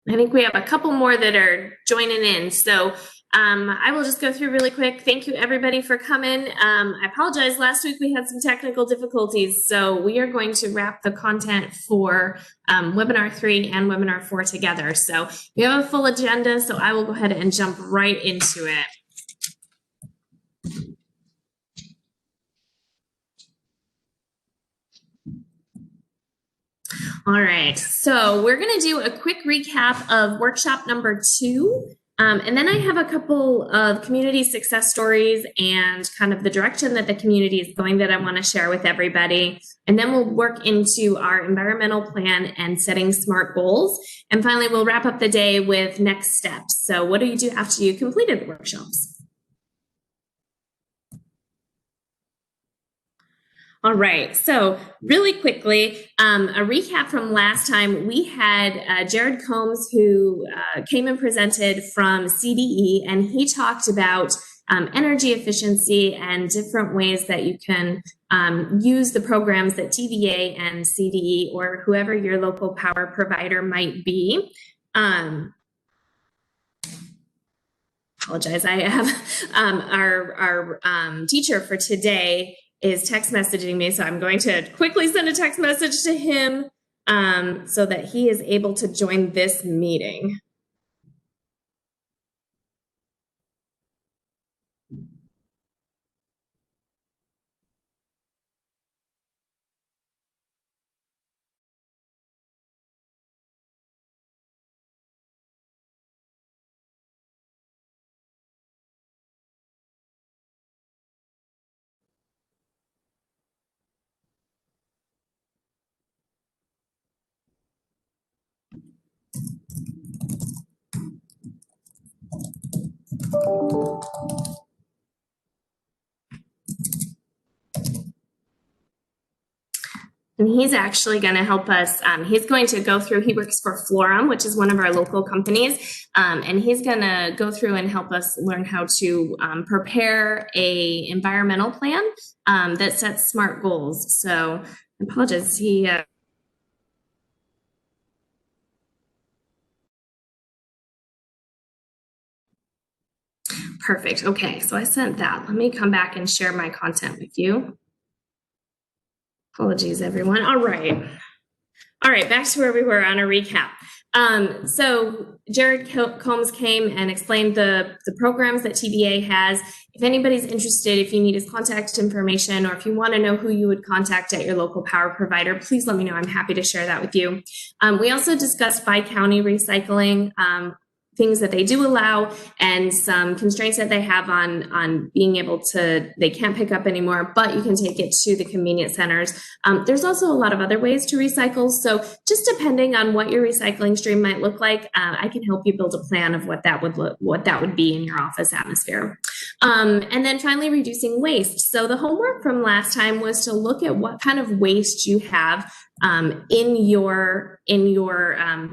I think we have a couple more that are joining in. So I will just go through really quick. Thank you everybody for coming. I apologize, last week we had some technical difficulties, so we are going to wrap the content for webinar 3 and webinar 4 together. So we have a full agenda, so I will go ahead and jump right into it. All right, so we're going to do a quick recap of workshop number 2. And then I have a couple of community success stories and kind of the direction that the community is going that I want to share with everybody. And then we'll work into our environmental plan and setting SMART goals. And finally, we'll wrap up the day with next steps. So what do you do after you completed the workshops? All right, so really quickly, a recap from last time, we had Jared Combs who came and presented from CDE, and he talked about energy efficiency and different ways that you can use the programs that TVA and CDE or whoever your local power provider might be. Apologize, I have our teacher for today is text messaging me, so I'm going to quickly send a text message to him so that he is able to join this meeting. And he's actually going to help us. He's going to go through, he works for Florum, which is one of our local companies. And he's going to go through and help us learn how to prepare a environmental plan that sets SMART goals. So I apologize. He Perfect. Okay, so I sent that. Let me come back and share my content with you. Apologies, everyone. All right. All right, back to where we were on a recap. So Jared Combs came and explained the programs that TVA has. If anybody's interested, if you need his contact information, or if you want to know who you would contact at your local power provider, please let me know. I'm happy to share that with you. We also discussed by county recycling, things that they do allow and some constraints that they have on being able to, they can't pick up anymore, but you can take it to the convenience centers. There's also a lot of other ways to recycle. So just depending on what your recycling stream might look like, I can help you build a plan of what that would be in your office atmosphere. And then finally, reducing waste. So the homework from last time was to look at what kind of waste you have in your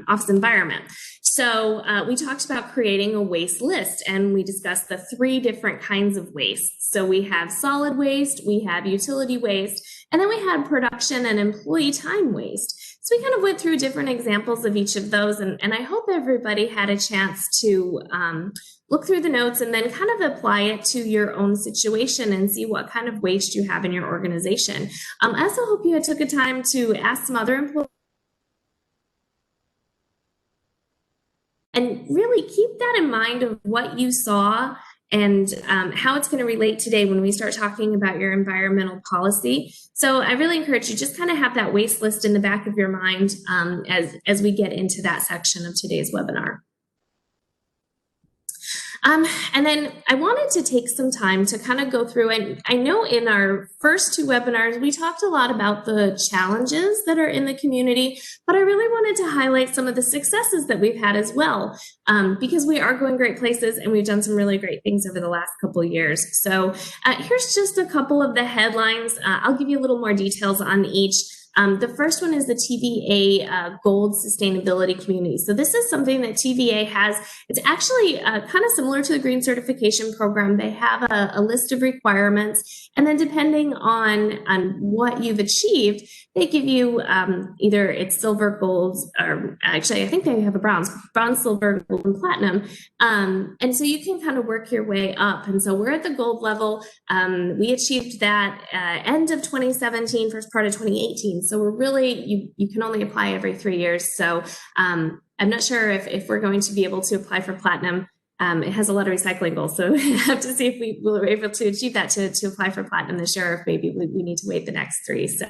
office environment. So we talked about creating a waste list, and we discussed the 3 different kinds of waste. So we have solid waste, we have utility waste, and then we had production and employee time waste. So we kind of went through different examples of each of those, and I hope everybody had a chance to look through the notes and then kind of apply it to your own situation and see what kind of waste you have in your organization. I also hope you took a time to ask some other employees and really keep that in mind of what you saw and how it's going to relate today when we start talking about your environmental policy. So I really encourage you just kind of have that waste list in the back of your mind as we get into that section of today's webinar. And then I wanted to take some time to kind of go through, and I know in our first 2 webinars, we talked a lot about the challenges that are in the community, but I really wanted to highlight some of the successes that we've had as well, because we are going great places and we've done some really great things over the last couple of years. So here's just a couple of the headlines. I'll give you a little more details on each. The first one is the TVA Gold Sustainability Community. So this is something that TVA has. It's actually kind of similar to the Green Certification Program. They have a list of requirements, and then depending on what you've achieved, they give you either it's silver, gold, or actually I think they have a bronze, silver, gold, and platinum. And so you can kind of work your way up. And so we're at the gold level. We achieved that end of 2017, first part of 2018. So we're really, you can only apply every 3 years. So I'm not sure if we're going to be able to apply for platinum. It has a lot of recycling goals, so we have to see if we were able to achieve that to apply for platinum this year, or if maybe we need to wait the next 3. So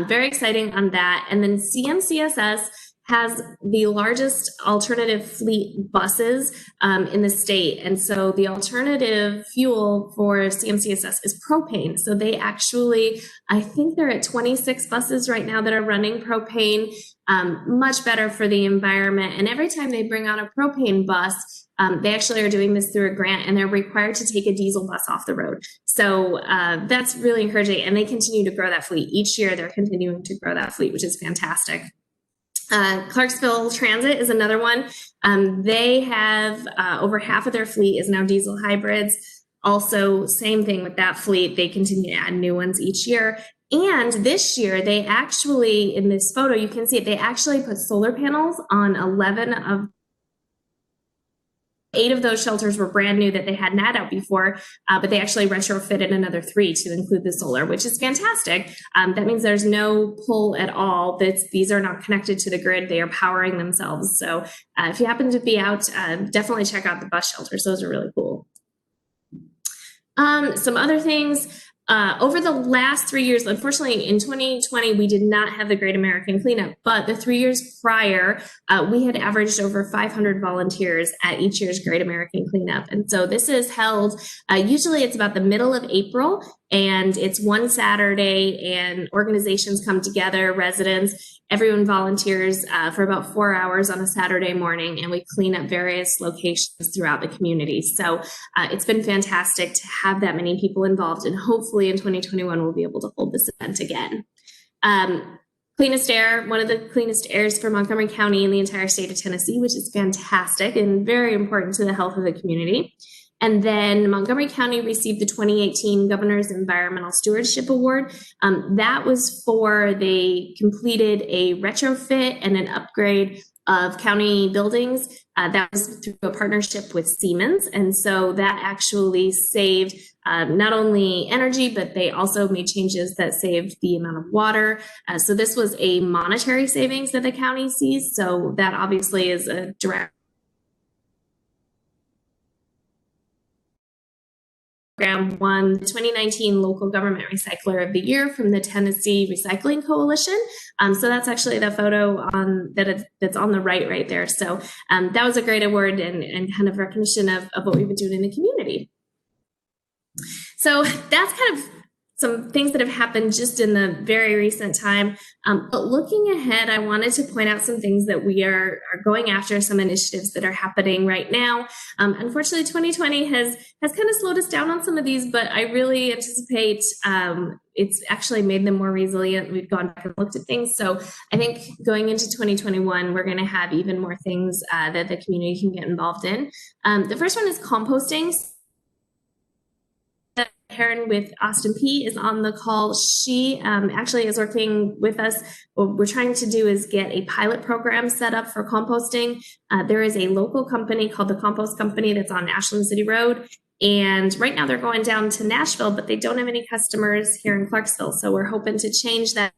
very exciting on that. And then CMCSS has the largest alternative fleet buses in the state. And so the alternative fuel for CMCSS is propane. So they actually, I think they're at 26 buses right now that are running propane, much better for the environment. And every time they bring on a propane bus, they actually are doing this through a grant, and they're required to take a diesel bus off the road. So that's really encouraging. And they continue to grow that fleet. Each year, they're continuing to grow that fleet, which is fantastic. Clarksville Transit is another one. They have over half of their fleet is now diesel hybrids. Also, same thing with that fleet. They continue to add new ones each year. And this year, they actually, in this photo, you can see it, they actually put solar panels on 11 of 8 of those shelters were brand new that they hadn't had out before, but they actually retrofitted another 3 to include the solar, which is fantastic. That means there's no pull at all. These are not connected to the grid. They are powering themselves. So if you happen to be out, definitely check out the bus shelters. Those are really cool. Some other things. Over the last 3 years, unfortunately, in 2020, we did not have the Great American Cleanup, but the 3 years prior, we had averaged over 500 volunteers at each year's Great American Cleanup. And so this is held, usually it's about the middle of April, and it's one Saturday, and organizations come together, residents, everyone volunteers for about 4 hours on a Saturday morning, and we clean up various locations throughout the community. So it's been fantastic to have that many people involved, and hopefully in 2021 we'll be able to hold this event again. Cleanest Air, one of the cleanest airs for Montgomery County and the entire state of Tennessee, which is fantastic and very important to the health of the community. And then Montgomery County received the 2018 Governor's Environmental Stewardship Award. That was for, they completed a retrofit and an upgrade of county buildings. That was through a partnership with Siemens. And so that actually saved not only energy, but they also made changes that saved the amount of water. So this was a monetary savings that the county sees. So that obviously is a direct program. Won the 2019 Local Government Recycler of the Year from the Tennessee Recycling Coalition. So that's actually the photo on that's on the right there. So that was a great award and kind of recognition of what we've been doing in the community. So that's kind of some things that have happened just in the very recent time. But looking ahead, I wanted to point out some things that we are going after, some initiatives that are happening right now. Unfortunately, 2020 has kind of slowed us down on some of these, but I really anticipate it's actually made them more resilient. We've gone back and looked at things. So I think going into 2021, we're going to have even more things that the community can get involved in. The first one is composting. Karen with Austin P is on the call. She actually is working with us. What we're trying to do is get a pilot program set up for composting. There is a local company called the Compost Company that's on Ashland City Road. And right now they're going down to Nashville, but they don't have any customers here in Clarksville. So we're hoping to change that.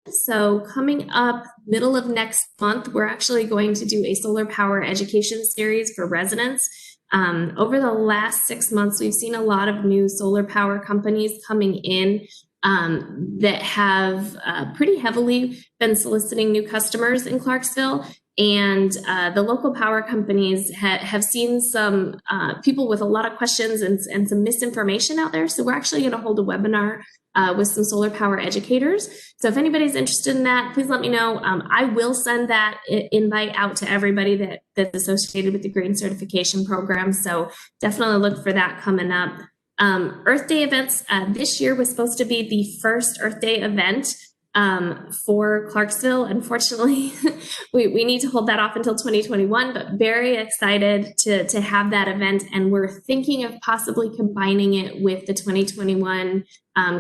So coming up middle of next month, we're actually going to do a solar power education series for residents. Over the last 6 months, we've seen a lot of new solar power companies coming in that have pretty heavily been soliciting new customers in Clarksville. And the local power companies have seen some people with a lot of questions and some misinformation out there. So we're actually going to hold a webinar with some solar power educators. So if anybody's interested in that, please let me know. I will send that invite out to everybody that's associated with the Green Certification Program. So definitely look for that coming up. Earth Day events this year was supposed to be the first Earth Day event for Clarksville. Unfortunately, we need to hold that off until 2021, but very excited to have that event. And we're thinking of possibly combining it with the 2021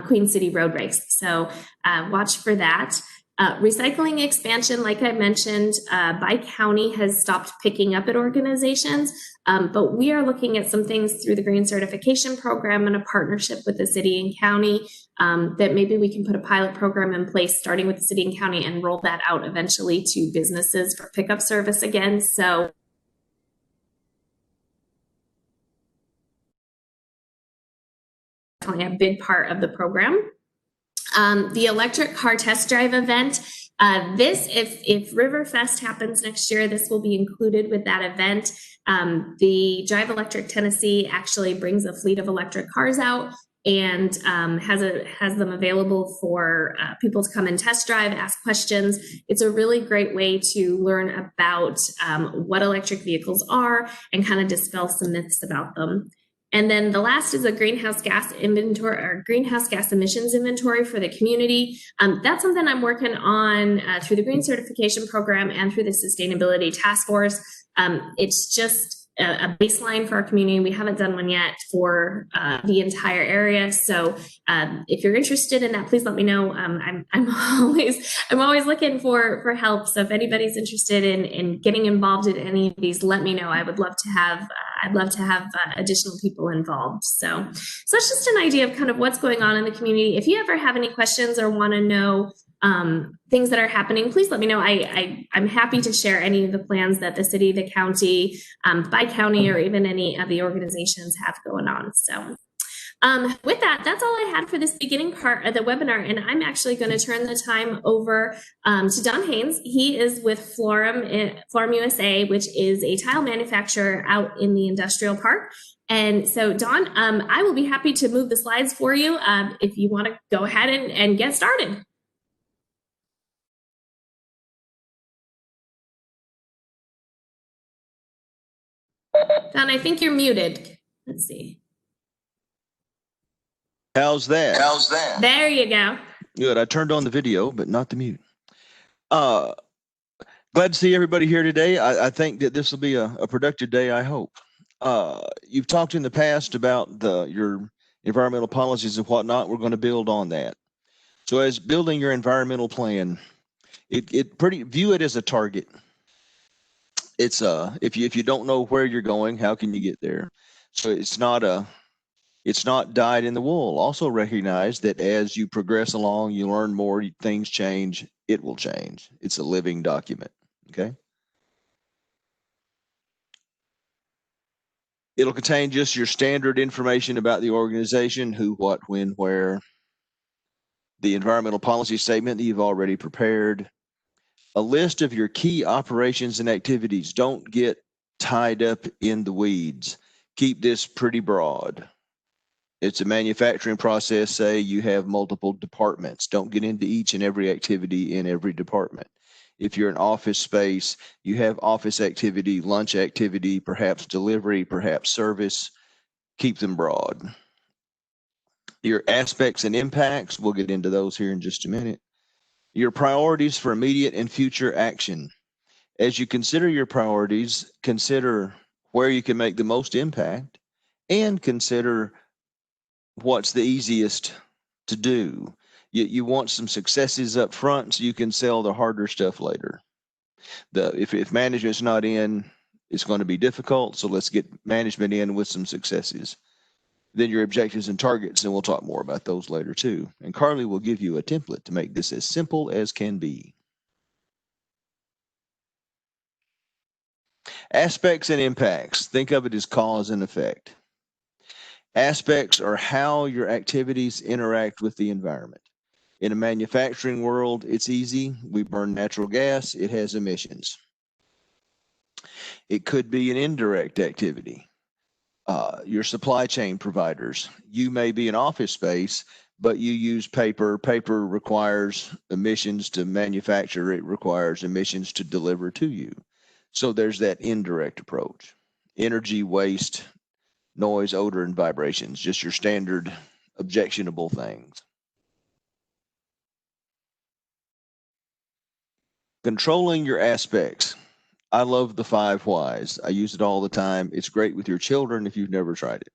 Queen City Road Race. So watch for that. Recycling expansion, like I mentioned, by county has stopped picking up at organizations, but we are looking at some things through the Green Certification Program and a partnership with the city and county that maybe we can put a pilot program in place starting with the city and county and roll that out eventually to businesses for pickup service again. So definitely a big part of the program. The electric car test drive event, if Riverfest happens next year, this will be included with that event. The Drive Electric Tennessee actually brings a fleet of electric cars out and has them available for people to come and test drive, ask questions. It's a really great way to learn about what electric vehicles are and kind of dispel some myths about them. And then the last is a greenhouse gas inventory or greenhouse gas emissions inventory for the community. That's something I'm working on through the Green Certification Program and through the Sustainability Task Force. It's just a baseline for our community. We haven't done one yet for the entire area. So if you're interested in that, please let me know. I'm always looking for help. So if anybody's interested in getting involved in any of these, let me know. I would love to have additional people involved. So it's just an idea of kind of what's going on in the community. If you ever have any questions or want to know things that are happening, please let me know. I'm happy to share any of the plans that the city, the county, by county, or even any of the organizations have going on. So with that, that's all I had for this beginning part of the webinar, and I'm actually going to turn the time over to Don Haynes. He is with Florum USA, which is a tile manufacturer out in the industrial park. And so, Don, I will be happy to move the slides for you if you want to go ahead and get started. Don, I think you're muted. Let's see. How's that? There you go. Good. I turned on the video, but not the mute. Glad to see everybody here today. I think that this will be a productive day, I hope. You've talked in the past about your environmental policies and whatnot. We're going to build on that. So as building your environmental plan, view it as a target. It's if you don't know where you're going, how can you get there? So it's not dyed in the wool. Also recognize that as you progress along, you learn more, things change, it will change. It's a living document, okay? It'll contain just your standard information about the organization, who, what, when, where, the environmental policy statement that you've already prepared, a list of your key operations and activities. Don't get tied up in the weeds. Keep this pretty broad. It's a manufacturing process. Say you have multiple departments. Don't get into each and every activity in every department. If you're an office space, you have office activity, lunch activity, perhaps delivery, perhaps service. Keep them broad. Your aspects and impacts, we'll get into those here in just a minute. Your priorities for immediate and future action. As you consider your priorities, consider where you can make the most impact and consider what's the easiest to do. You want some successes up front so you can sell the harder stuff later. If management's not in, it's going to be difficult, so let's get management in with some successes. Then your objectives and targets, and we'll talk more about those later too. And Carly will give you a template to make this as simple as can be. Aspects and impacts. Think of it as cause and effect. Aspects are how your activities interact with the environment. In a manufacturing world, it's easy. We burn natural gas. It has emissions. It could be an indirect activity. Your supply chain providers. You may be an office space, but you use paper. Paper requires emissions to manufacture. It requires emissions to deliver to you. So there's that indirect approach. Energy, waste, noise, odor, and vibrations, just your standard objectionable things. Controlling your aspects. I love the 5 whys. I use it all the time. It's great with your children if you've never tried it.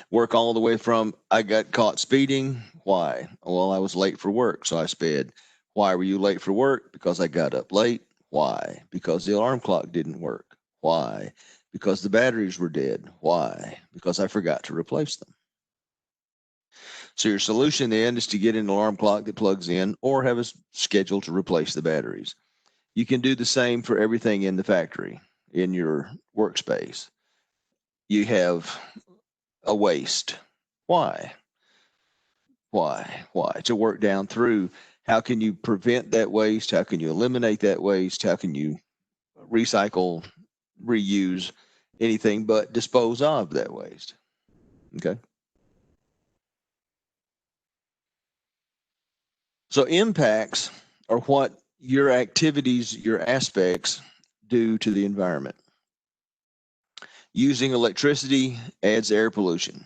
Work all the way from I got caught speeding. Why? Well, I was late for work, so I sped. Why were you late for work? Because I got up late. Why? Because the alarm clock didn't work. Why? Because the batteries were dead. Why? Because I forgot to replace them. So your solution then is to get an alarm clock that plugs in or have a schedule to replace the batteries. You can do the same for everything in the factory, in your workspace. You have a waste. Why? Why? Why? To work down through, how can you prevent that waste? How can you eliminate that waste? How can you recycle, reuse, anything but dispose of that waste? Okay. So impacts are what your activities, your aspects do to the environment. Using electricity adds air pollution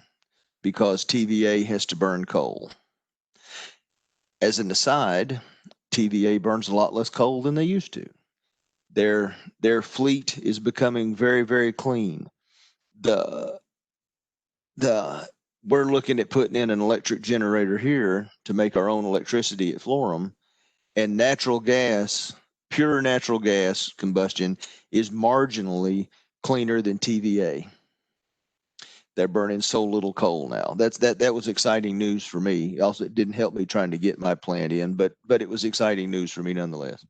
because TVA has to burn coal. As an aside, TVA burns a lot less coal than they used to. Their fleet is becoming very, very clean. The we're looking at putting in an electric generator here to make our own electricity at Florham, and natural gas, pure natural gas combustion is marginally cleaner than TVA. They're burning so little coal now. That was exciting news for me. Also, it didn't help me trying to get my plant in, but it was exciting news for me nonetheless.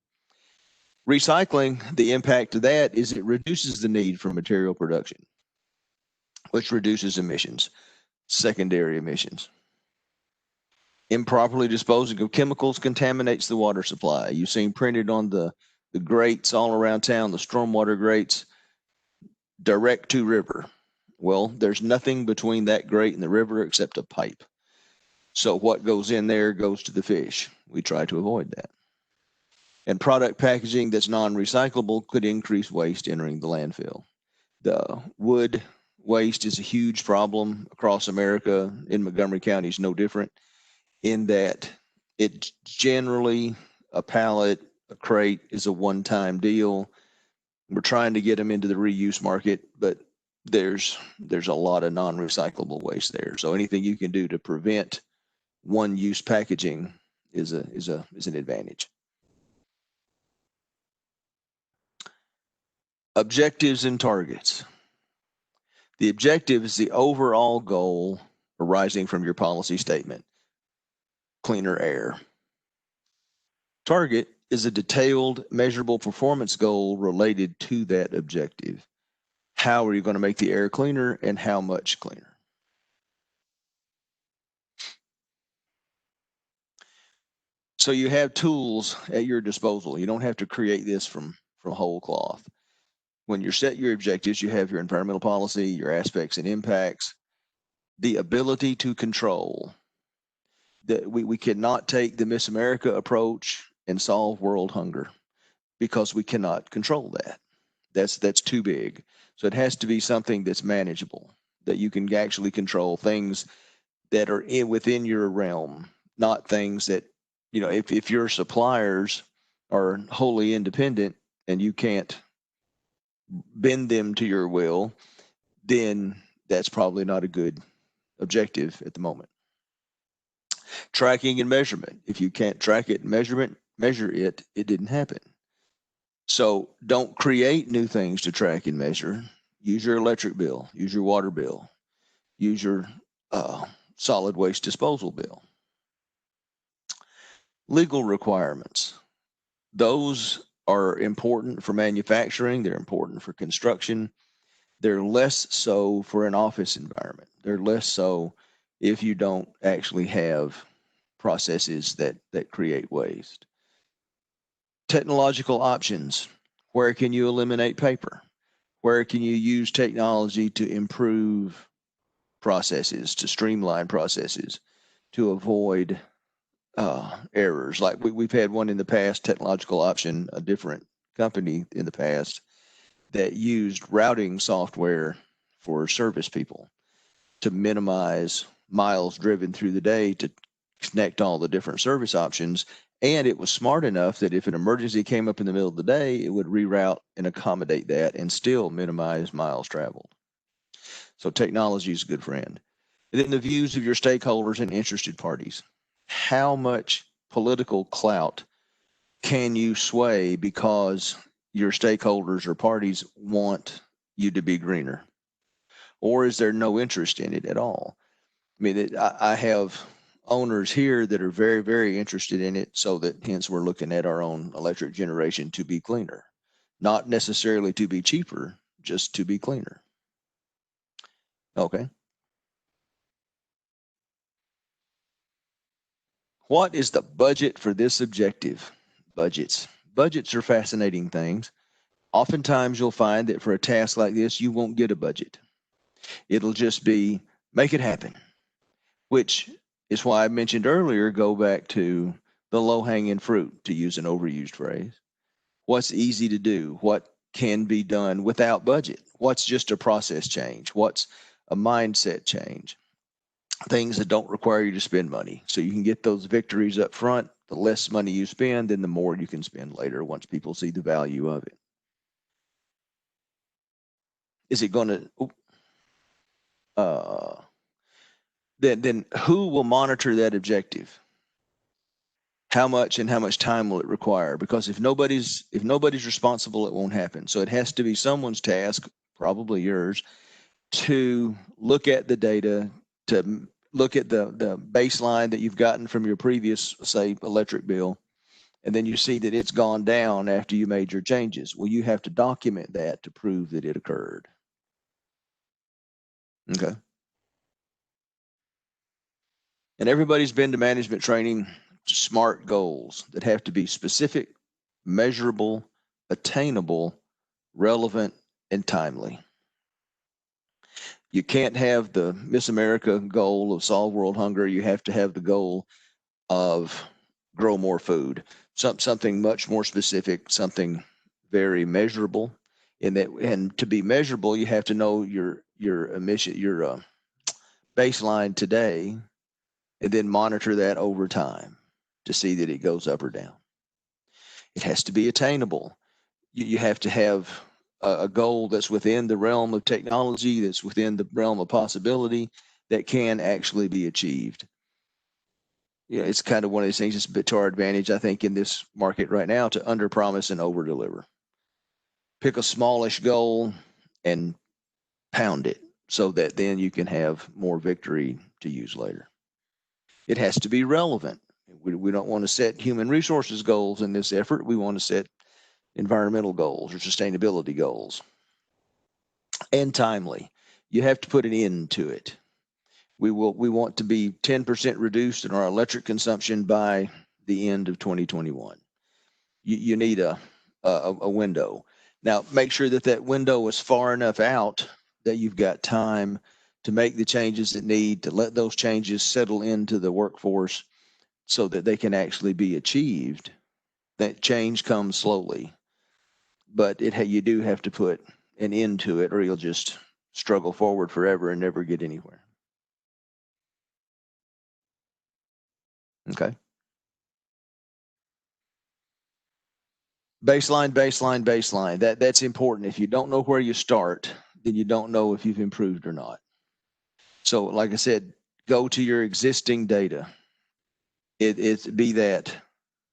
Recycling, the impact of that is it reduces the need for material production, which reduces emissions, secondary emissions. Improperly disposing of chemicals contaminates the water supply. You've seen printed on the grates all around town, the stormwater grates, direct to river. Well, there's nothing between that grate and the river except a pipe. So what goes in there goes to the fish. We try to avoid that. And product packaging that's non-recyclable could increase waste entering the landfill. The wood waste is a huge problem across America. In Montgomery County is no different in that it generally, a pallet, a crate is a one-time deal. We're trying to get them into the reuse market, but there's a lot of non-recyclable waste there. So anything you can do to prevent one-use packaging is an advantage. Objectives and targets. The objective is the overall goal arising from your policy statement. Cleaner air. Target is a detailed, measurable performance goal related to that objective. How are you going to make the air cleaner and how much cleaner? So you have tools at your disposal. You don't have to create this from whole cloth. When you set your objectives, you have your environmental policy, your aspects and impacts, the ability to control. That we cannot take the Miss America approach and solve world hunger because we cannot control that. That's too big. So it has to be something that's manageable, that you can actually control, things that are within your realm, not things that, if your suppliers are wholly independent and you can't bend them to your will, then that's probably not a good objective at the moment. Tracking and measurement. If you can't track it and measure it, it didn't happen. So don't create new things to track and measure. Use your electric bill, use your water bill, use your solid waste disposal bill. Legal requirements. Those are important for manufacturing. They're important for construction. They're less so for an office environment. They're less so if you don't actually have processes that create waste. Technological options. Where can you eliminate paper? Where can you use technology to improve processes, to streamline processes, to avoid errors? Like we've had one in the past, Technological Option, a different company in the past that used routing software for service people to minimize miles driven through the day to connect all the different service options. And it was smart enough that if an emergency came up in the middle of the day, it would reroute and accommodate that and still minimize miles traveled. So technology is a good friend. And then the views of your stakeholders and interested parties. How much political clout can you sway because your stakeholders or parties want you to be greener? Or is there no interest in it at all? I mean, I have owners here that are very, very interested in it, so that hence we're looking at our own electric generation to be cleaner, not necessarily to be cheaper, just to be cleaner. Okay. What is the budget for this objective? Budgets. Budgets are fascinating things. Oftentimes you'll find that for a task like this, you won't get a budget. It'll just be make it happen, which is why I mentioned earlier, go back to the low-hanging fruit, to use an overused phrase. What's easy to do? What can be done without budget? What's just a process change? What's a mindset change? Things that don't require you to spend money. So you can get those victories up front. The less money you spend, then the more you can spend later once people see the value of it. Is it going to, then who will monitor that objective? How much and how much time will it require? Because if nobody's responsible, it won't happen. So it has to be someone's task, probably yours, to look at the data, to look at the baseline that you've gotten from your previous, say, electric bill, and then you see that it's gone down after you made your changes. Well, you have to document that to prove that it occurred. Okay. And everybody's been to management training. SMART goals that have to be specific, measurable, attainable, relevant, and timely. You can't have the Miss America goal of solve world hunger. You have to have the goal of grow more food. Something much more specific, something very measurable. And to be measurable, you have to know your emission, your baseline today, and then monitor that over time to see that it goes up or down. It has to be attainable. You have to have a goal that's within the realm of technology, that's within the realm of possibility, that can actually be achieved. Yeah, it's kind of one of these things. It's a bit to our advantage, I think, in this market right now, to underpromise and overdeliver. Pick a smallish goal and pound it so that then you can have more victory to use later. It has to be relevant. We don't want to set human resources goals in this effort. We want to set environmental goals or sustainability goals. And timely. You have to put an end to it. We want to be 10% reduced in our electric consumption by the end of 2021. You need a window. Now, make sure that window is far enough out that you've got time to make the changes that need, to let those changes settle into the workforce so that they can actually be achieved. That change comes slowly, but you do have to put an end to it, or you'll just struggle forward forever and never get anywhere. Okay. Baseline. That's important. If you don't know where you start, then you don't know if you've improved or not. So, like I said, go to your existing data. It be that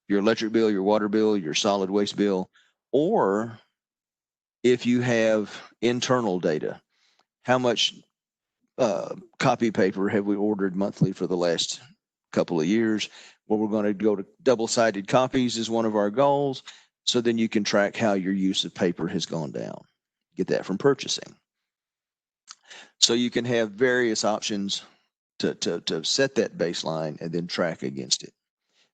your electric bill, your water bill, your solid waste bill, or if you have internal data, how much copy paper have we ordered monthly for the last couple of years? Well, we're going to go to double-sided copies is one of our goals. So then you can track how your use of paper has gone down. Get that from purchasing. So you can have various options to set that baseline and then track against it.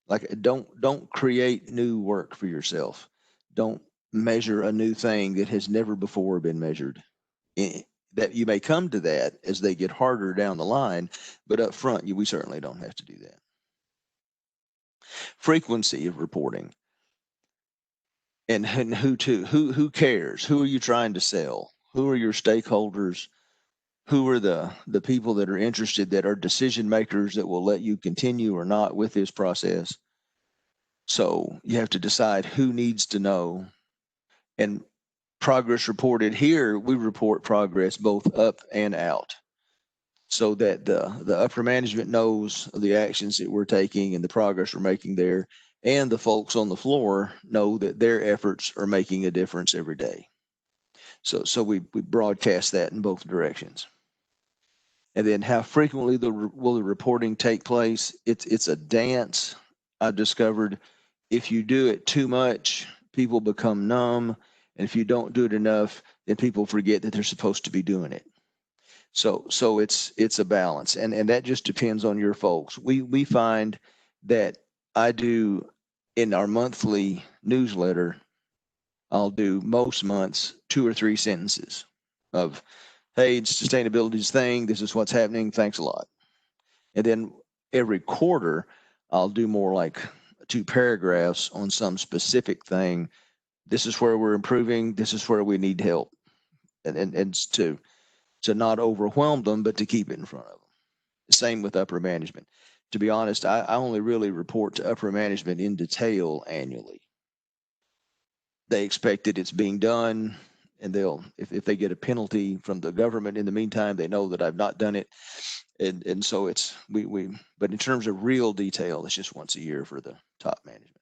Like don't create new work for yourself. Don't measure a new thing that has never before been measured. That you may come to that as they get harder down the line, but up front, we certainly don't have to do that. Frequency of reporting. And who cares? Who are you trying to sell? Who are your stakeholders? Who are the people that are interested, that are decision makers, that will let you continue or not with this process? So you have to decide who needs to know. And progress reported here, we report progress both up and out, so that the upper management knows the actions that we're taking and the progress we're making there, and the folks on the floor know that their efforts are making a difference every day. So we broadcast that in both directions. And then how frequently will the reporting take place? It's a dance. I've discovered if you do it too much, people become numb. And if you don't do it enough, then people forget that they're supposed to be doing it. So it's a balance, and that just depends on your folks. We find that I do, in our monthly newsletter, I'll do most months 2 or 3 sentences of, hey, sustainability's thing. This is what's happening. Thanks a lot. And then every quarter, I'll do more like 2 paragraphs on some specific thing. This is where we're improving. This is where we need help, and to not overwhelm them, but to keep it in front of them. Same with upper management. To be honest, I only really report to upper management in detail annually. They expect that it's being done, and they'll, if they get a penalty from the government in the meantime, they know that I've not done it. And so it's, but in terms of real detail, it's just once a year for the top management.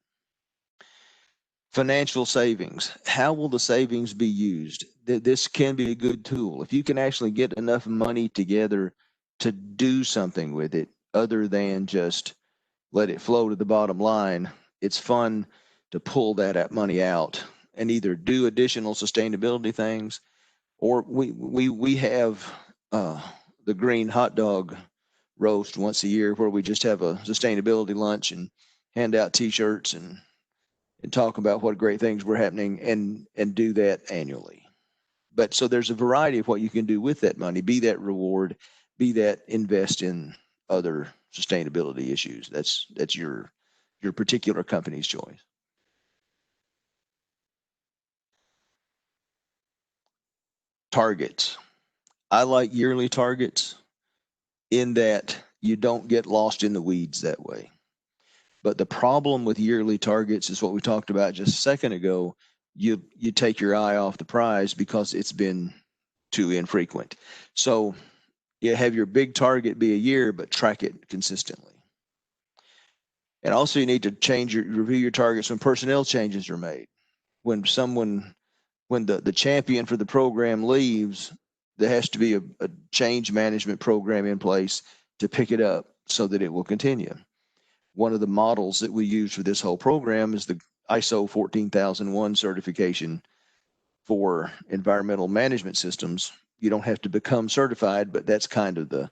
Financial savings. How will the savings be used? This can be a good tool. If you can actually get enough money together to do something with it other than just let it flow to the bottom line, it's fun to pull that money out and either do additional sustainability things, or we have the green hot dog roast once a year, where we just have a sustainability lunch and hand out T-shirts and talk about what great things were happening, and do that annually. But so there's a variety of what you can do with that money, be that reward, be that invest in other sustainability issues. That's your particular company's choice. Targets. I like yearly targets in that you don't get lost in the weeds that way. But the problem with yearly targets is what we talked about just a second ago. You take your eye off the prize because it's been too infrequent. So you have your big target be a year, but track it consistently. And also you need to review your targets when personnel changes are made. When the champion for the program leaves, there has to be a change management program in place to pick it up so that it will continue. One of the models that we use for this whole program is the ISO 14001 certification for environmental management systems. You don't have to become certified, but that's kind of the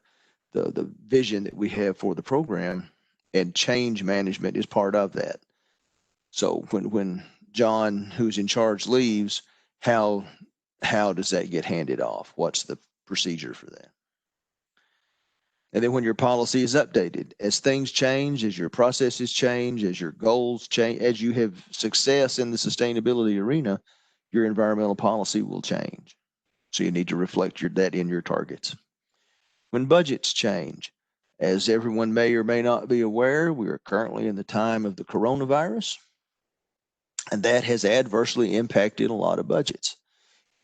vision that we have for the program, and change management is part of that. So when John, who's in charge, leaves, how does that get handed off? What's the procedure for that? And then when your policy is updated, as things change, as your processes change, as your goals change, as you have success in the sustainability arena, your environmental policy will change. So you need to reflect that in your targets. When budgets change, as everyone may or may not be aware, we are currently in the time of the coronavirus, and that has adversely impacted a lot of budgets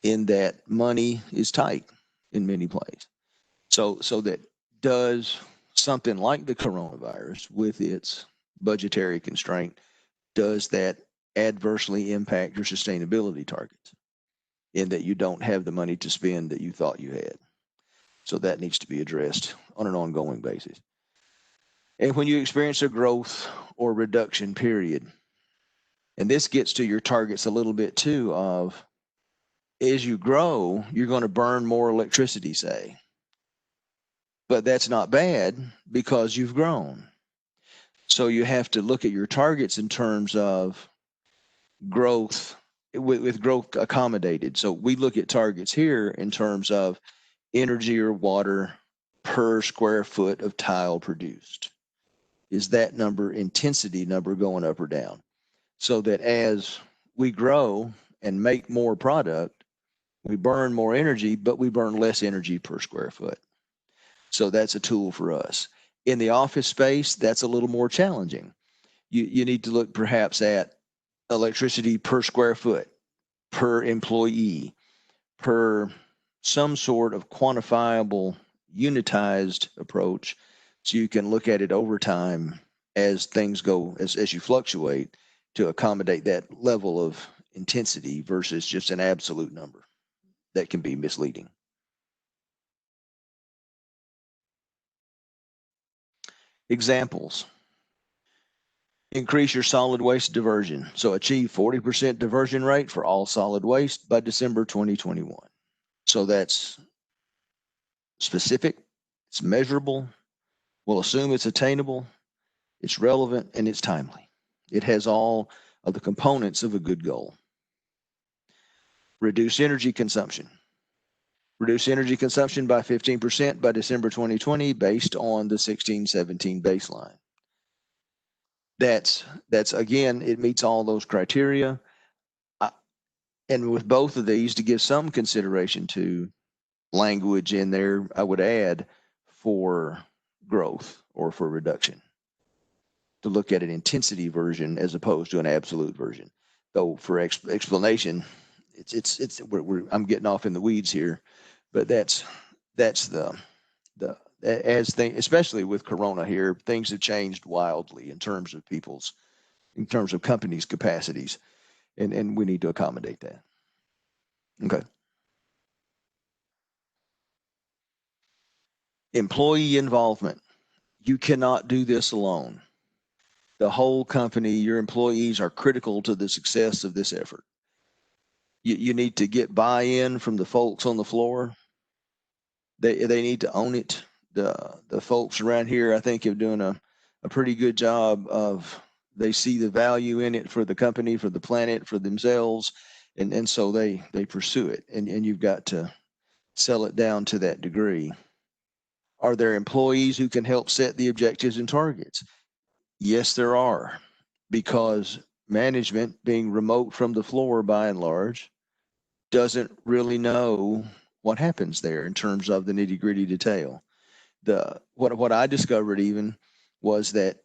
in that money is tight in many places. So that does something like the coronavirus with its budgetary constraint, does that adversely impact your sustainability targets in that you don't have the money to spend that you thought you had? So that needs to be addressed on an ongoing basis. And when you experience a growth or reduction period, and this gets to your targets a little bit too, of as you grow, you're going to burn more electricity, say. But that's not bad because you've grown. So you have to look at your targets in terms of growth with growth accommodated. So we look at targets here in terms of energy or water per square foot of tile produced. Is that number, intensity number, going up or down? So that as we grow and make more product, we burn more energy, but we burn less energy per square foot. So that's a tool for us. In the office space, that's a little more challenging. You need to look perhaps at electricity per square foot, per employee, per some sort of quantifiable, unitized approach, so you can look at it over time as things go, as you fluctuate, to accommodate that level of intensity versus just an absolute number that can be misleading. Examples. Increase your solid waste diversion. So achieve 40% diversion rate for all solid waste by December 2021. So that's specific, it's measurable, we'll assume it's attainable, it's relevant, and it's timely. It has all of the components of a good goal. Reduce energy consumption. Reduce energy consumption by 15% by December 2020 based on the 16-17 baseline. That's again, it meets all those criteria. And with both of these, to give some consideration to language in there, I would add for growth or for reduction, to look at an intensity version as opposed to an absolute version. Though for explanation, I'm getting off in the weeds here, but that's the as things, especially with Corona here, things have changed wildly in terms of companies' capacities, and we need to accommodate that. Okay. Employee involvement. You cannot do this alone. The whole company, your employees are critical to the success of this effort. You need to get buy-in from the folks on the floor. They need to own it. The folks around here, I think, have done a pretty good job of, they see the value in it for the company, for the planet, for themselves, and so they pursue it. And you've got to sell it down to that degree. Are there employees who can help set the objectives and targets? Yes, there are, because management, being remote from the floor by and large, doesn't really know what happens there in terms of the nitty-gritty detail. What I discovered even was that,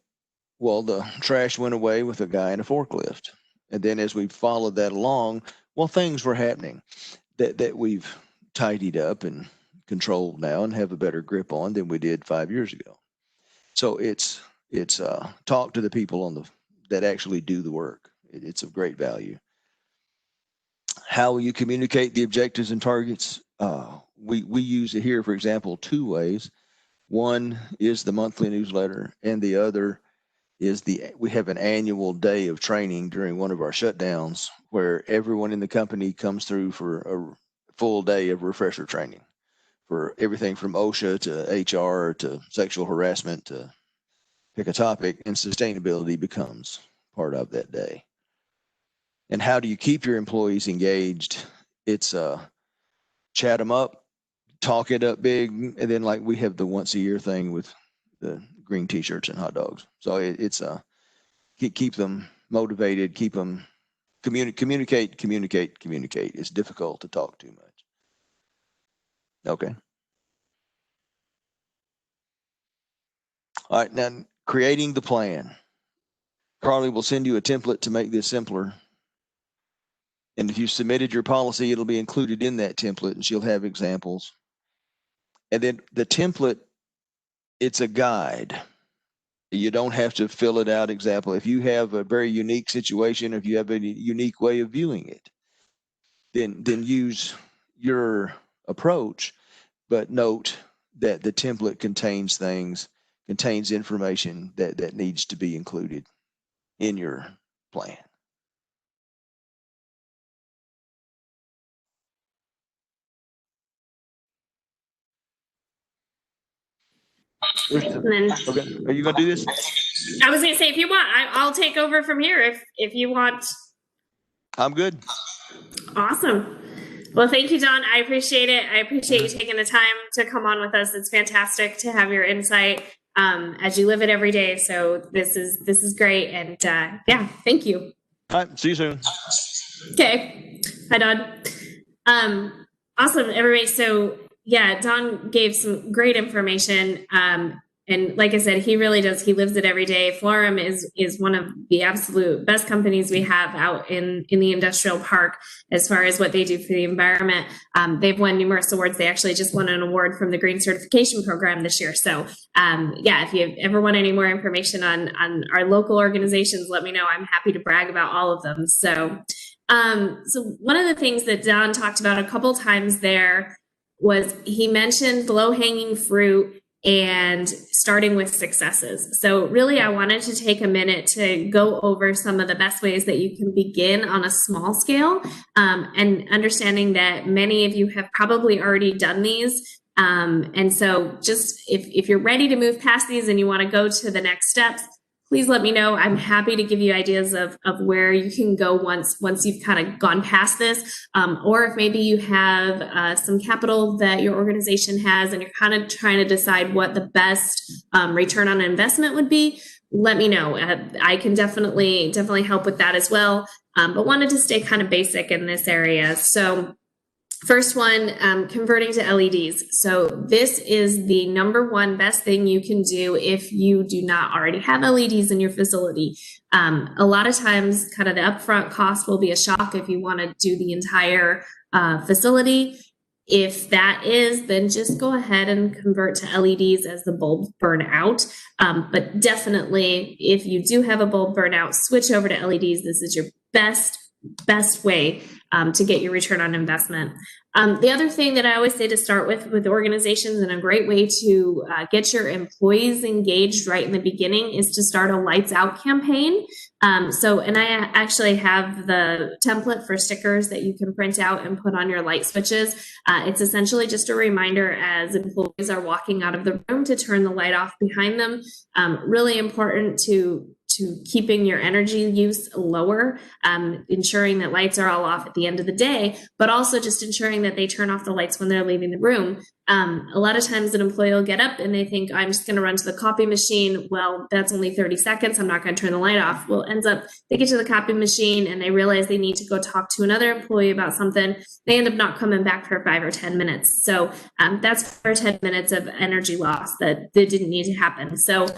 well, the trash went away with a guy in a forklift. And then as we followed that along, well, things were happening that we've tidied up and controlled now and have a better grip on than we did 5 years ago. So it's talk to the people that actually do the work. It's of great value. How will you communicate the objectives and targets? We use it here, for example, 2 ways. One is the monthly newsletter, and the other is we have an annual day of training during one of our shutdowns where everyone in the company comes through for a full day of refresher training for everything from OSHA to HR to sexual harassment to pick a topic, and sustainability becomes part of that day. And how do you keep your employees engaged? It's chat them up, talk it up big, and then like we have the once a year thing with the green t-shirts and hot dogs. So it's keep them motivated, keep them communicate. It's difficult to talk too much. Okay. All right, now creating the plan. Carly will send you a template to make this simpler. And if you submitted your policy, it'll be included in that template, and she'll have examples. And then the template, it's a guide. You don't have to fill it out example. If you have a very unique situation, if you have a unique way of viewing it, then use your approach, but note that the template contains information that needs to be included in your plan. And then Okay, are you gonna do this? I was gonna say, if you want, I'll take over from here if you want. I'm good. Awesome. Well, thank you, Don. I appreciate it. I appreciate you taking the time to come on with us. It's fantastic to have your insight as you live it every day. So this is great. And yeah, thank you. All right. See you soon. Okay. Hi, Don. Awesome, everybody. So yeah, Don gave some great information. And like I said, he really does. He lives it every day. Florem is one of the absolute best companies we have out in the industrial park as far as what they do for the environment. They've won numerous awards. They actually just won an award from the Green Certification Program this year. So yeah, if you ever want any more information on our local organizations, let me know. I'm happy to brag about all of them. So one of the things that Don talked about a couple times there was he mentioned low-hanging fruit and starting with successes. So really, I wanted to take a minute to go over some of the best ways that you can begin on a small scale, and understanding that many of you have probably already done these. And so just if you're ready to move past these and you want to go to the next steps, please let me know. I'm happy to give you ideas of where you can go once you've kind of gone past this. Or if maybe you have some capital that your organization has and you're kind of trying to decide what the best return on investment would be, let me know. I can definitely help with that as well. But wanted to stay kind of basic in this area. So first one, converting to LEDs. So this is the number one best thing you can do if you do not already have LEDs in your facility. A lot of times kind of the upfront cost will be a shock if you want to do the entire facility. If that is, then just go ahead and convert to LEDs as the bulbs burn out. But definitely, if you do have a bulb burn out, switch over to LEDs. This is your best way to get your return on investment. The other thing that I always say to start with organizations, and a great way to get your employees engaged right in the beginning, is to start a lights out campaign. And I actually have the template for stickers that you can print out and put on your light switches. It's essentially just a reminder as employees are walking out of the room to turn the light off behind them. Really important to keeping your energy use lower, ensuring that lights are all off at the end of the day, but also just ensuring that they turn off the lights when they're leaving the room. A lot of times an employee will get up and they think, I'm just going to run to the copy machine. Well, that's only 30 seconds. I'm not going to turn the light off. Well, ends up they get to the copy machine and they realize they need to go talk to another employee about something. They end up not coming back for 5 or 10 minutes. So that's 5 or 10 minutes of energy loss that didn't need to happen. So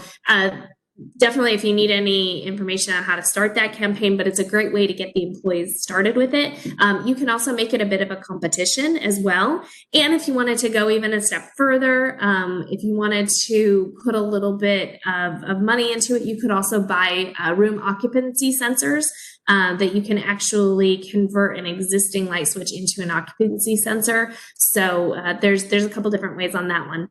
definitely, if you need any information on how to start that campaign, but it's a great way to get the employees started with it. You can also make it a bit of a competition as well. And if you wanted to go even a step further, if you wanted to put a little bit of money into it, you could also buy room occupancy sensors that you can actually convert an existing light switch into an occupancy sensor. So there's a couple different ways on that one.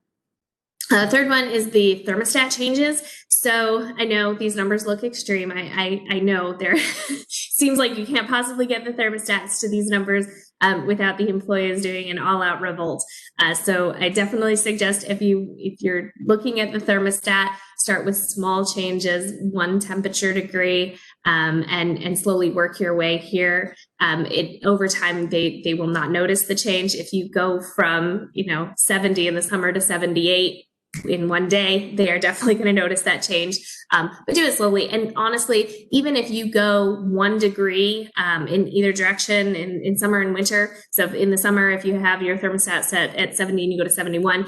Third one is the thermostat changes. So I know these numbers look extreme. I know there seems like you can't possibly get the thermostats to these numbers without the employees doing an all-out revolt. So I definitely suggest if you're looking at the thermostat, start with small changes, 1 temperature degree, and slowly work your way here. Over time, they will not notice the change. If you go from 70 in the summer to 78 in one day, they are definitely going to notice that change. But do it slowly. And honestly, even if you go 1 degree in either direction in summer and winter, so in the summer, if you have your thermostat set at 70 and you go to 71,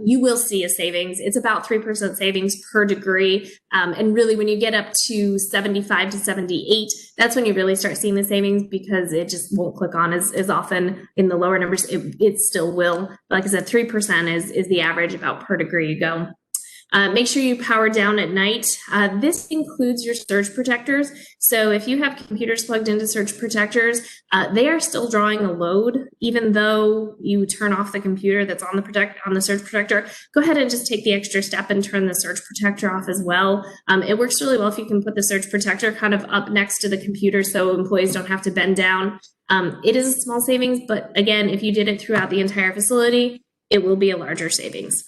you will see a savings. It's about 3% savings per degree. And really, when you get up to 75 to 78, that's when you really start seeing the savings, because it just won't click on as often in the lower numbers. It still will. Like I said, 3% is the average about per degree you go. Make sure you power down at night. This includes your surge protectors. So if you have computers plugged into surge protectors, they are still drawing a load, even though you turn off the computer that's on the surge protector. Go ahead and just take the extra step and turn the surge protector off as well. It works really well if you can put the surge protector kind of up next to the computer so employees don't have to bend down. It is a small savings, but again, if you did it throughout the entire facility, it will be a larger savings.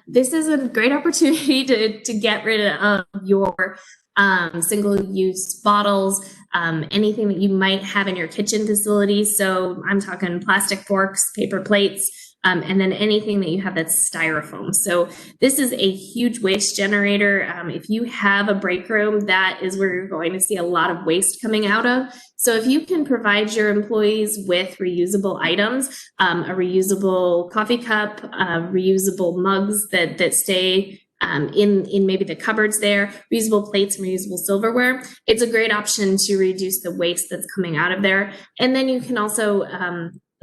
This is a great opportunity to get rid of your single-use bottles, anything that you might have in your kitchen facility. So I'm talking plastic forks, paper plates, and then anything that you have that's styrofoam. So this is a huge waste generator. If you have a break room, that is where you're going to see a lot of waste coming out of. So if you can provide your employees with reusable items, a reusable coffee cup, reusable mugs that stay in maybe the cupboards there, reusable plates and reusable silverware, it's a great option to reduce the waste that's coming out of there. And then you can also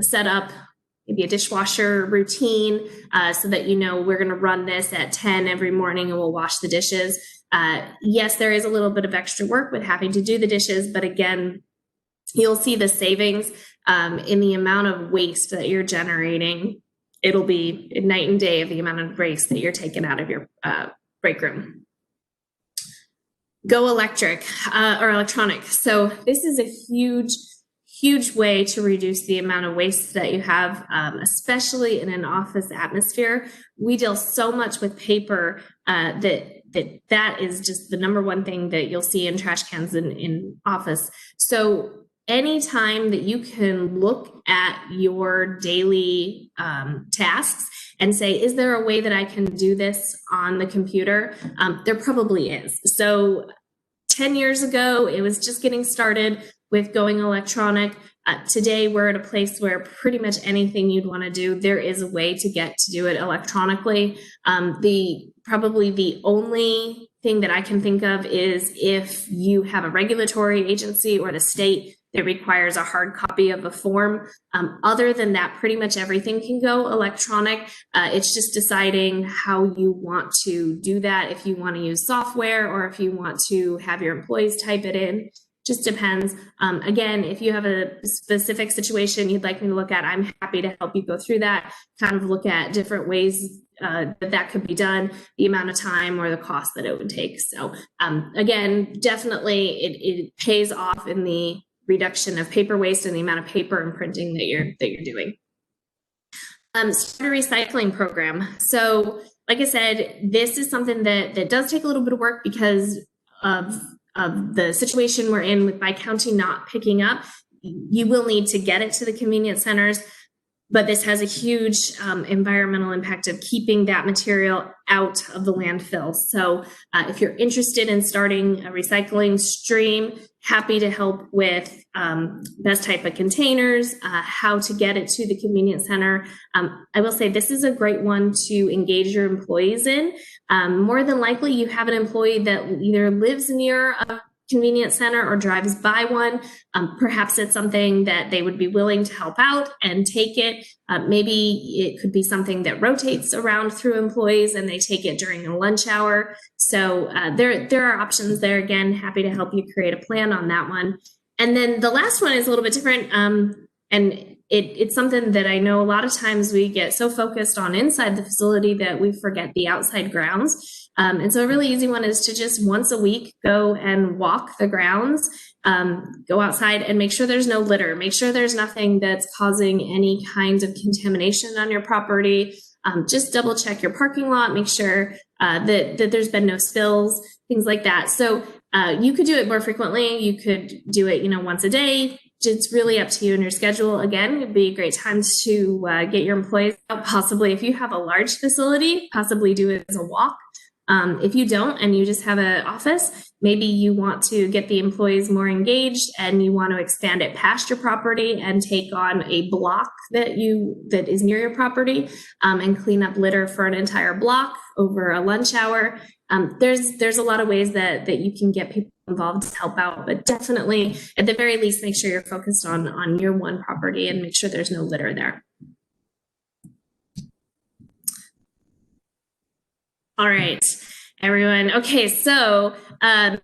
set up maybe a dishwasher routine so that you know we're going to run this at 10 every morning and we'll wash the dishes. Yes, there is a little bit of extra work with having to do the dishes, but again, you'll see the savings in the amount of waste that you're generating. It'll be night and day of the amount of waste that you're taking out of your break room. Go electric or electronic. So this is a huge way to reduce the amount of waste that you have, especially in an office atmosphere. We deal so much with paper that is just the number one thing that you'll see in trash cans in office. So anytime that you can look at your daily tasks and say, is there a way that I can do this on the computer? There probably is. So 10 years ago, it was just getting started with going electronic. Today, we're at a place where pretty much anything you'd want to do, there is a way to get to do it electronically. Probably the only thing that I can think of is if you have a regulatory agency or the state that requires a hard copy of a form. Other than that, pretty much everything can go electronic. It's just deciding how you want to do that, if you want to use software or if you want to have your employees type it in. Just depends. Again, if you have a specific situation you'd like me to look at, I'm happy to help you go through that, kind of look at different ways that could be done, the amount of time or the cost that it would take. So again, definitely it pays off in the reduction of paper waste and the amount of paper and printing that you're doing. Start a recycling program. So like I said, this is something that does take a little bit of work because of the situation we're in with Pike County not picking up. You will need to get it to the convenience centers, but this has a huge environmental impact of keeping that material out of the landfill. So if you're interested in starting a recycling stream, happy to help with best type of containers, how to get it to the convenience center. I will say this is a great one to engage your employees in. More than likely, you have an employee that either lives near a convenience center or drives by one. Perhaps it's something that they would be willing to help out and take it. Maybe it could be something that rotates around through employees and they take it during a lunch hour. So there are options there. Again, happy to help you create a plan on that one. And then the last one is a little bit different. And it's something that I know a lot of times we get so focused on inside the facility that we forget the outside grounds. And so a really easy one is to just once a week go and walk the grounds, go outside and make sure there's no litter, make sure there's nothing that's causing any kinds of contamination on your property. Just double check your parking lot, make sure that there's been no spills, things like that. So you could do it more frequently. You could do it, once a day. It's really up to you and your schedule. Again, it'd be a great time to get your employees out. Possibly, if you have a large facility, possibly do it as a walk. If you don't and you just have an office, maybe you want to get the employees more engaged and you want to expand it past your property and take on a block that is near your property and clean up litter for an entire block over a lunch hour. There's a lot of ways that you can get people involved to help out, but definitely at the very least, make sure you're focused on your one property and make sure there's no litter there. All right, everyone. Okay, so that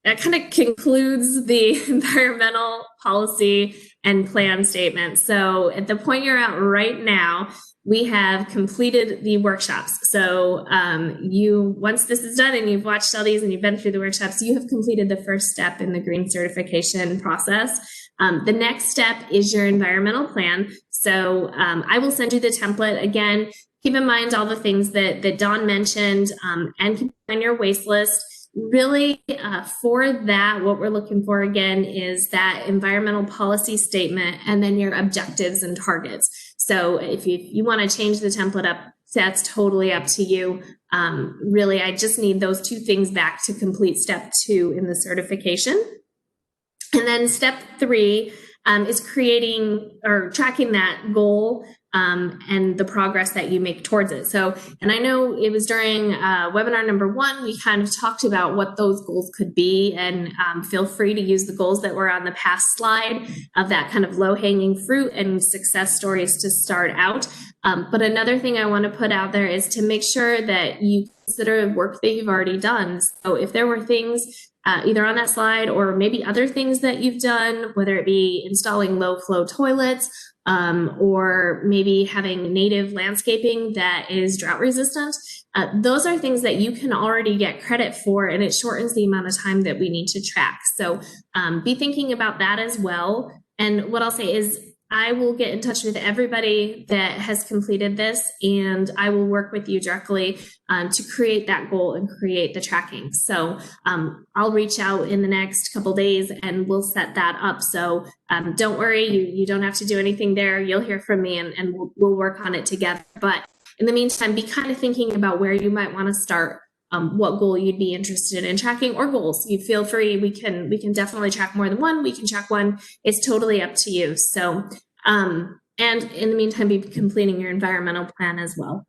kind of concludes the environmental policy and plan statement. So at the point you're at right now, we have completed the workshops. So once this is done and you've watched all these and you've been through the workshops, you have completed the first step in the green certification process. The next step is your environmental plan. So I will send you the template again. Keep in mind all the things that Dawn mentioned and keep on your waste list. really, for that, what we're looking for again is that environmental policy statement and then your objectives and targets. So if you want to change the template up, that's totally up to you. Really, I just need those two things back to complete step 2 in the certification. And then step 3 is creating or tracking that goal and the progress that you make towards it. So, and I know it was during webinar number 1, we kind of talked about what those goals could be, and feel free to use the goals that were on the past slide of that kind of low-hanging fruit and success stories to start out. But another thing I want to put out there is to make sure that you consider work that you've already done. So if there were things either on that slide or maybe other things that you've done, whether it be installing low flow toilets or maybe having native landscaping that is drought resistant, those are things that you can already get credit for, and it shortens the amount of time that we need to track. So be thinking about that as well. And what I'll say is, I will get in touch with everybody that has completed this, and I will work with you directly to create that goal and create the tracking. So I'll reach out in the next couple days and we'll set that up. So don't worry, you don't have to do anything there. You'll hear from me, and we'll work on it together. But in the meantime, be kind of thinking about where you might want to start. What goal you'd be interested in tracking, or goals. You feel free. We can definitely track more than one. We can track one. It's totally up to you. So, and in the meantime, be completing your environmental plan as well.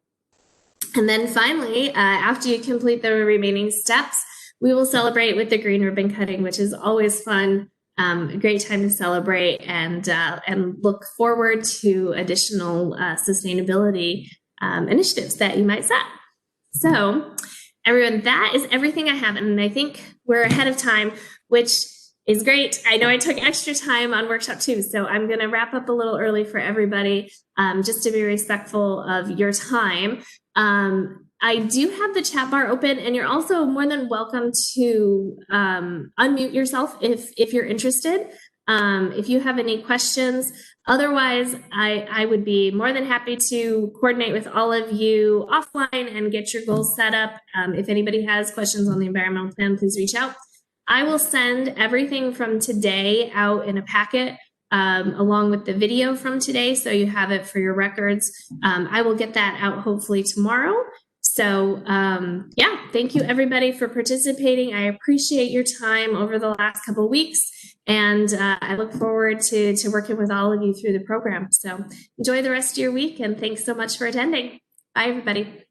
And then finally, after you complete the remaining steps, we will celebrate with the green ribbon cutting, which is always fun. A great time to celebrate and look forward to additional sustainability initiatives that you might set. So, everyone, that is everything I have. And I think we're ahead of time, which is great. I know I took extra time on workshop 2, so I'm going to wrap up a little early for everybody, just to be respectful of your time. I do have the chat bar open, and you're also more than welcome to unmute yourself if you're interested. If you have any questions. Otherwise, I would be more than happy to coordinate with all of you offline and get your goals set up. If anybody has questions on the environmental plan, please reach out. I will send everything from today out in a packet along with the video from today, so you have it for your records. I will get that out hopefully tomorrow. So yeah, thank you everybody for participating. I appreciate your time over the last couple of weeks, and I look forward to working with all of you through the program. So enjoy the rest of your week, and thanks so much for attending. Bye, everybody.